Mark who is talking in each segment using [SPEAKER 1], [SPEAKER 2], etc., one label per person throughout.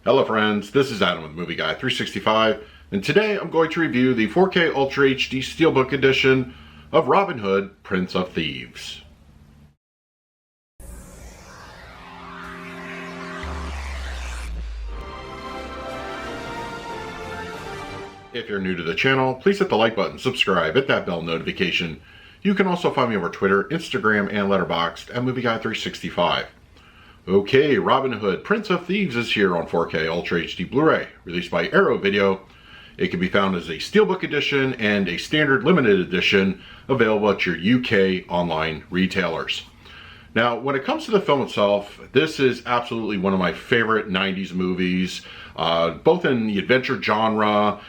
[SPEAKER 1] Hello friends, this is Adam with Movie Guy 365, and today I'm going to review the 4K Ultra HD Steelbook edition of Robin Hood, Prince of Thieves. If you're new to the channel, please hit the like button, subscribe, hit that bell notification. You can also find me over Twitter, Instagram, and Letterboxd at Movie Guy 365. Okay, Robin Hood, Prince of Thieves is here on 4K Ultra HD Blu-ray, released by Arrow Video. It can be found as a Steelbook edition and a standard limited edition, available at your UK online retailers. Now, when it comes to the film itself, this is absolutely one of my favorite 90s movies, both in the adventure genre,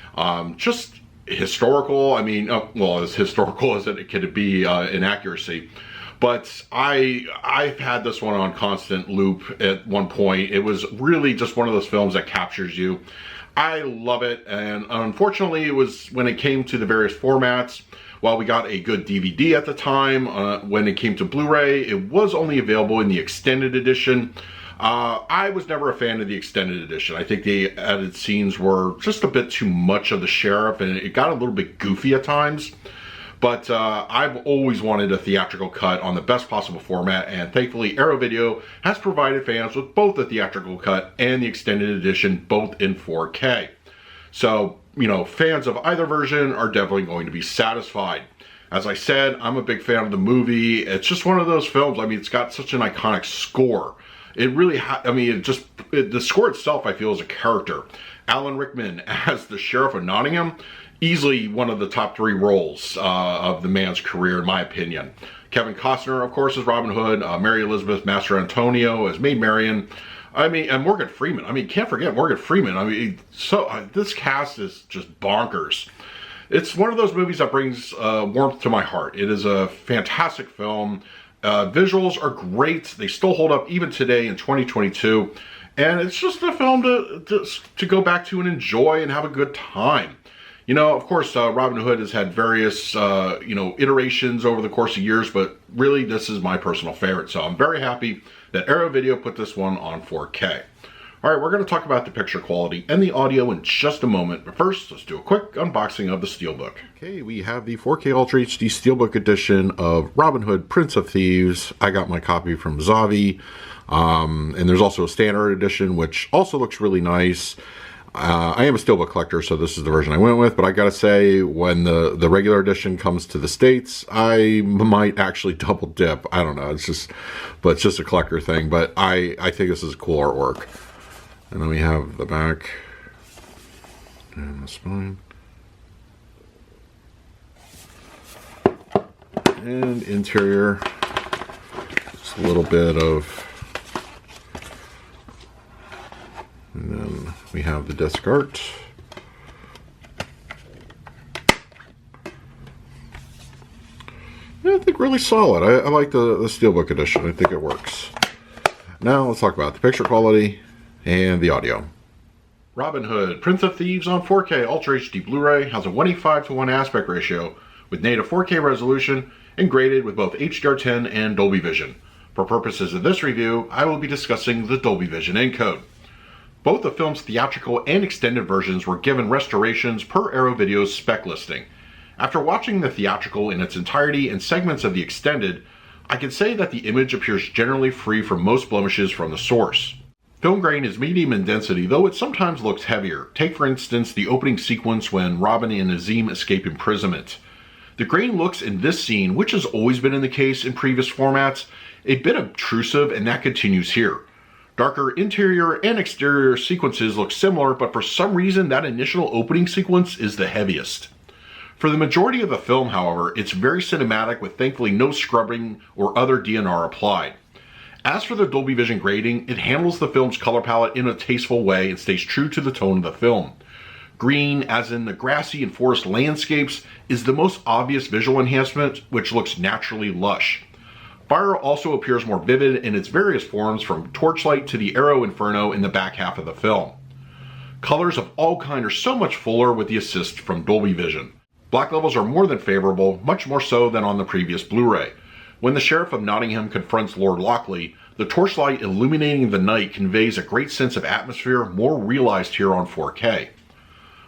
[SPEAKER 1] just historical. I mean, well, as historical as it could be in accuracy. But I've had this one on constant loop at one point. It was really just one of those films that captures you. I love it, and unfortunately it was when it came to the various formats. While we got a good DVD at the time, when it came to Blu-ray, it was only available in the extended edition. I was never a fan of the extended edition. I think the added scenes were just a bit too much of the sheriff, and it got a little bit goofy at times. But I've always wanted a theatrical cut on the best possible format, and thankfully Arrow Video has provided fans with both the theatrical cut and the extended edition, both in 4K. So, you know, fans of either version are definitely going to be satisfied. As I said, I'm a big fan of the movie. It's just one of those films. I mean, it's got such an iconic score. It really, the score itself, I feel, is a character. Alan Rickman as the Sheriff of Nottingham, easily one of the top 3 roles of the man's career, in my opinion. Kevin Costner, of course, as Robin Hood. Mary Elizabeth Master Antonio as Maid Marian. I mean, and Morgan Freeman. I mean, can't forget Morgan Freeman. I mean, this cast is just bonkers. It's one of those movies that brings warmth to my heart. It is a fantastic film. Visuals are great. They still hold up even today in 2022. And it's just a film to go back to and enjoy and have a good time. You know, of course, Robin Hood has had various, iterations over the course of years, but really this is my personal favorite. So I'm very happy that Arrow Video put this one on 4K. All right, we're going to talk about the picture quality and the audio in just a moment. But first, let's do a quick unboxing of the Steelbook. Okay, we have the 4K Ultra HD Steelbook edition of Robin Hood, Prince of Thieves. I got my copy from Zavi. And there's also a standard edition, which also looks really nice. I am a Steelbook collector, so this is the version I went with, but I gotta say, when the regular edition comes to the States, I might actually double dip. I don't know, it's just a collector thing, but I think this is cool artwork. And then we have the back and the spine. And interior, just a little bit of, and then we have the disc art. Yeah, I think really solid. I like the Steelbook edition. I think it works. Now let's talk about the picture quality and the audio. Robin Hood, Prince of Thieves on 4K Ultra HD Blu-ray has a 1:5:1 aspect ratio with native 4K resolution and graded with both HDR10 and Dolby Vision. For purposes of this review, I will be discussing the Dolby Vision encode. Both the film's theatrical and extended versions were given restorations per Arrow Video's spec listing. After watching the theatrical in its entirety and segments of the extended, I can say that the image appears generally free from most blemishes from the source. Film grain is medium in density, though it sometimes looks heavier. Take for instance the opening sequence when Robin and Azim escape imprisonment. The grain looks in this scene, which has always been in the case in previous formats, a bit obtrusive, and that continues here. Darker interior and exterior sequences look similar, but for some reason that initial opening sequence is the heaviest. For the majority of the film, however, it's very cinematic with thankfully no scrubbing or other DNR applied. As for the Dolby Vision grading, it handles the film's color palette in a tasteful way and stays true to the tone of the film. Green, as in the grassy and forest landscapes, is the most obvious visual enhancement, which looks naturally lush. Fire also appears more vivid in its various forms, from torchlight to the arrow inferno in the back half of the film. Colors of all kinds are so much fuller with the assist from Dolby Vision. Black levels are more than favorable, much more so than on the previous Blu-ray. When the Sheriff of Nottingham confronts Lord Lockley, The torchlight illuminating the night conveys a great sense of atmosphere, more realized here on 4K.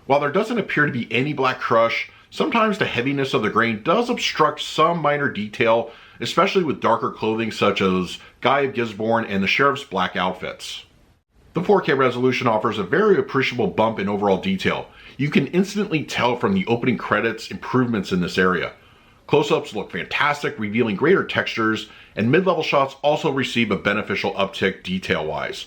[SPEAKER 1] While there doesn't appear to be any black crush, sometimes the heaviness of the grain does obstruct some minor detail, especially with darker clothing such as Guy of Gisborne and the Sheriff's black outfits. The 4K resolution offers a very appreciable bump in overall detail. You can instantly tell from the opening credits improvements in this area. Close-ups look fantastic, revealing greater textures, and mid-level shots also receive a beneficial uptick detail-wise.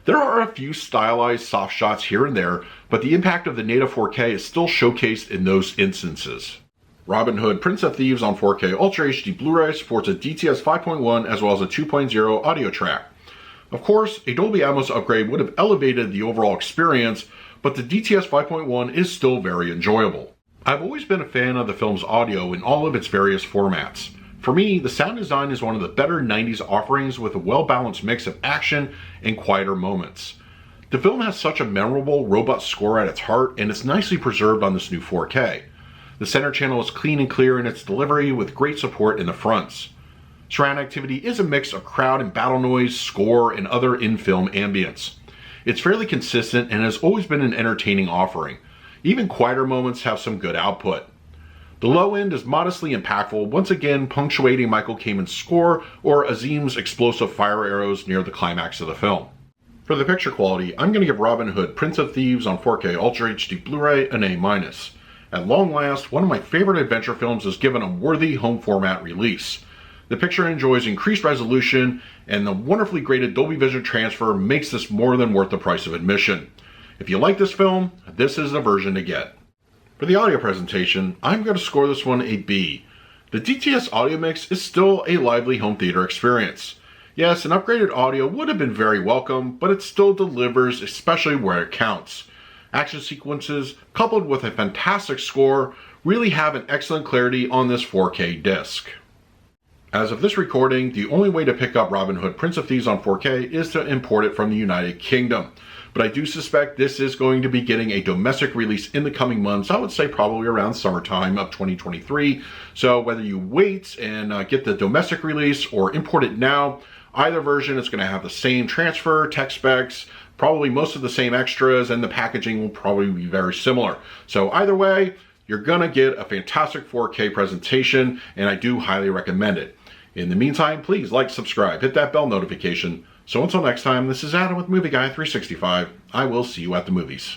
[SPEAKER 1] There are a few stylized soft shots here and there, but the impact of the native 4K is still showcased in those instances. Robin Hood Prince of Thieves on 4K Ultra HD Blu-ray supports a DTS 5.1 as well as a 2.0 audio track. Of course, a Dolby Atmos upgrade would have elevated the overall experience, but the DTS 5.1 is still very enjoyable. I've always been a fan of the film's audio in all of its various formats. For me, the sound design is one of the better 90s offerings with a well-balanced mix of action and quieter moments. The film has such a memorable, robust score at its heart, and it's nicely preserved on this new 4K. The center channel is clean and clear in its delivery with great support in the fronts. Surround activity is a mix of crowd and battle noise, score, and other in-film ambience. It's fairly consistent and has always been an entertaining offering. Even quieter moments have some good output. The low end is modestly impactful, once again punctuating Michael Kamen's score or Azim's explosive fire arrows near the climax of the film. For the picture quality, I'm going to give Robin Hood Prince of Thieves on 4K Ultra HD Blu-ray an A-. At long last, one of my favorite adventure films is given a worthy home format release. The picture enjoys increased resolution, and the wonderfully graded Dolby Vision transfer makes this more than worth the price of admission. If you like this film, this is the version to get. For the audio presentation, I'm going to score this one a B. The DTS audio mix is still a lively home theater experience. Yes, an upgraded audio would have been very welcome, but it still delivers, especially where it counts. Action sequences, coupled with a fantastic score, really have an excellent clarity on this 4K disc. As of this recording, the only way to pick up Robin Hood Prince of Thieves on 4K is to import it from the United Kingdom. But I do suspect this is going to be getting a domestic release in the coming months. I would say probably around summertime of 2023. So whether you wait and get the domestic release or import it now, either version is going to have the same transfer, tech specs, probably most of the same extras, and the packaging will probably be very similar. So either way, you're going to get a fantastic 4K presentation, and I do highly recommend it. In the meantime, please like, subscribe, hit that bell notification. So until next time, this is Adam with Movie Guy 365. I will see you at the movies.